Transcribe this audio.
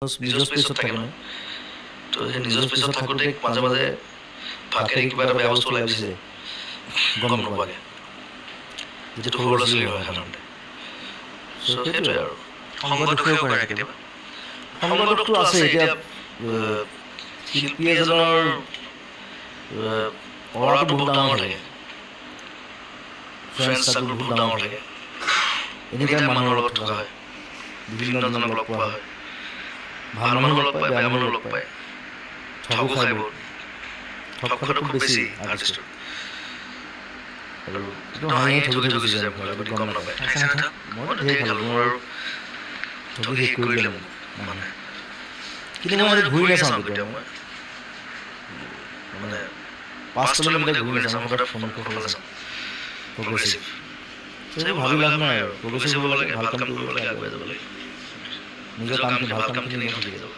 নিজৰ স্পেচত থাকে ন, তো সেই নিজৰ স্পেচত থাকোঁতে মাজে মাজে ভালকৈ কিবা এটা বেয়া বস্তু ওলাই গুচি যায় গম নোপোৱাকৈ, যিটো সৰু ল'ৰা ছোৱালী হয় সাধাৰণতে। চ' সেইটোৱে আৰু সংগ দুখেও কৰে কেতিয়াবা। সংগদোষটো আছে। এতিয়া শিল্পী এজনৰ অৰাটো বহুত ডাঙৰ থাকে, ফ্ৰেণ্ড চাৰ্কল বহুত ডাঙৰ থাকে, এনি টাইম মানুহৰ লগত থকা হয়, বিভিন্নজনক লগ পোৱা হয়, ভাল মানুহো লগ পায়, বেয়া মানুহো লগ পায়, ঠগো খায় বহুত। ঠগ খোৱাটো খুব বেছি আৰ্টিষ্টৰ, আৰু একদম হাঁহি ঠগি থৈ গুচি যায় মুখৰ আগত, গম নাপায়। মইতো ঢেৰ খালোঁ, মোৰ আৰু ঠগি শেষ কৰি দিলে মোক মানুহে। কিন্তু মই সেইটো ঘূৰি নাচাওঁ কেতিয়াও। মই মানে পাষ্টলৈ মই কেতিয়াও ঘূৰি নাচাওঁ, মই সদায় সন্মুখৰ ফালে চাওঁ, প্ৰগ্ৰেছিভ। সেইবোৰ ভাবি লাভ নাই আৰু, প্ৰগ্ৰেছিভ হ'ব লাগে, ভাল কাম কৰিব লাগে, আগুৱাই যাব লাগে, নিজৰ কামখিনি ভাল কামখিনি এনেও থাকি যাব।